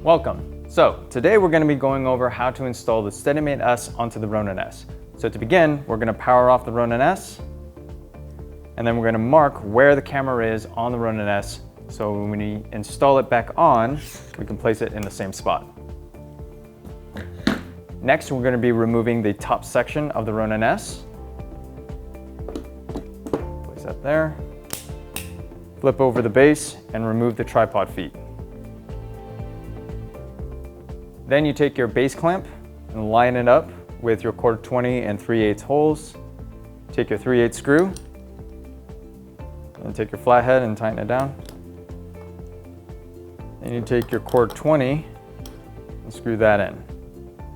Welcome. So today we're going to be going over how to install the SteadyMate S onto the Ronin S. So to begin, we're going to power off the Ronin S, and then we're going to mark where the camera is on the Ronin S, so when we install it back on, we can place it in the same spot. Next, we're going to be removing the top section of the Ronin S. Place that there. Flip over the base and remove the tripod feet. Then you take your base clamp and line it up with your 1/4-20 and 3/8 holes. Take your 3/8 screw and take your flathead and tighten it down. Then you take your 1/4-20 and screw that in.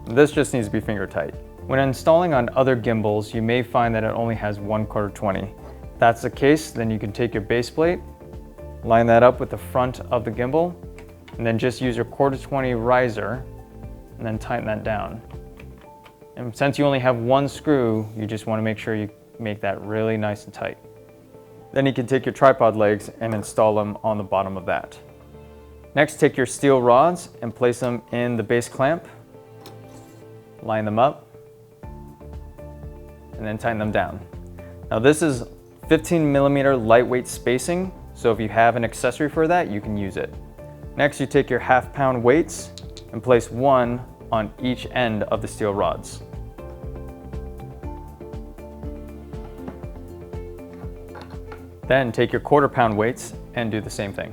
And this just needs to be finger tight. When installing on other gimbals, you may find that it only has one 1/4-20. If that's the case, then you can take your base plate, line that up with the front of the gimbal, and then just use your 1/4-20 riser and then tighten that down. And since you only have one screw, you just want to make sure you make that really nice and tight. Then you can take your tripod legs and install them on the bottom of that. Next, take your steel rods and place them in the base clamp. Line them up and then tighten them down. Now this is 15mm lightweight spacing, so if you have an accessory for that, you can use it. Next, you take your 1/2 pound weights and place one on each end of the steel rods. Then take your 1/4 pound weights and do the same thing.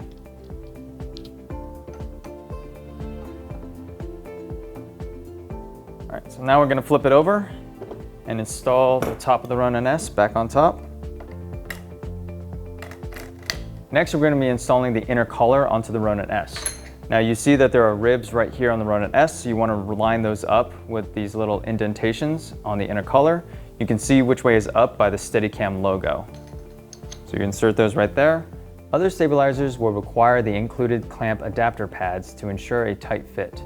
All right, so now we're going to flip it over and install the top of the Ronin S back on top. Next, we're going to be installing the inner collar onto the Ronin S. Now you see that there are ribs right here on the Ronin S, so you want to line those up with these little indentations on the inner collar. You can see which way is up by the Steadicam logo. So you insert those right there. Other stabilizers will require the included clamp adapter pads to ensure a tight fit.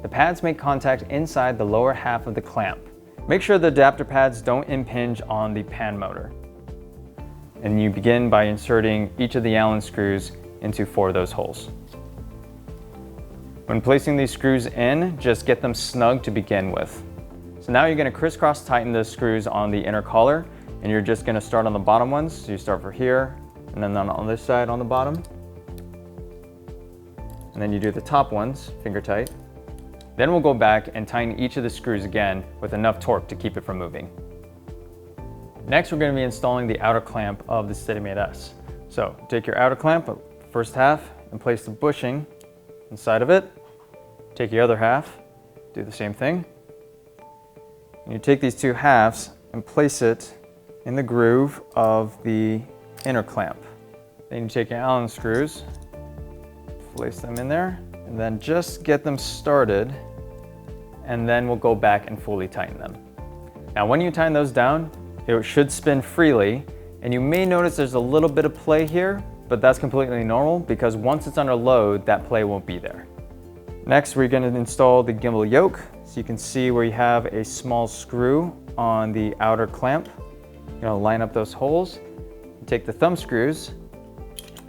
The pads make contact inside the lower half of the clamp. Make sure the adapter pads don't impinge on the pan motor. And you begin by inserting each of the Allen screws into 4 of those holes. When placing these screws in, just get them snug to begin with. So now you're going to crisscross tighten the screws on the inner collar, and you're just going to start on the bottom ones. So you start from here, and then on this side on the bottom. And then you do the top ones, finger tight. Then we'll go back and tighten each of the screws again with enough torque to keep it from moving. Next, we're going to be installing the outer clamp of the SteadyMate S. So take your outer clamp, first half, and place the bushing inside of it. Take your other half, do the same thing. And you take these 2 halves and place it in the groove of the inner clamp. Then you take your Allen screws, place them in there, and then just get them started, and then we'll go back and fully tighten them. Now when you tighten those down, it should spin freely, and you may notice there's a little bit of play here, but that's completely normal because once it's under load, that play won't be there. Next, we're going to install the gimbal yoke. So you can see where you have a small screw on the outer clamp. You're going to line up those holes, take the thumb screws,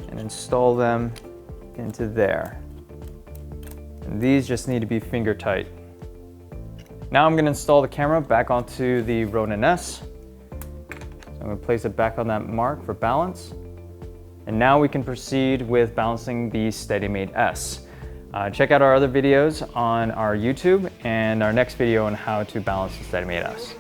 and install them into there. And these just need to be finger tight. Now I'm going to install the camera back onto the Ronin S. I'm going to place it back on that mark for balance. And now we can proceed with balancing the SteadyMate S. Check out our other videos on our YouTube and our next video on how to balance the SteadyMate S.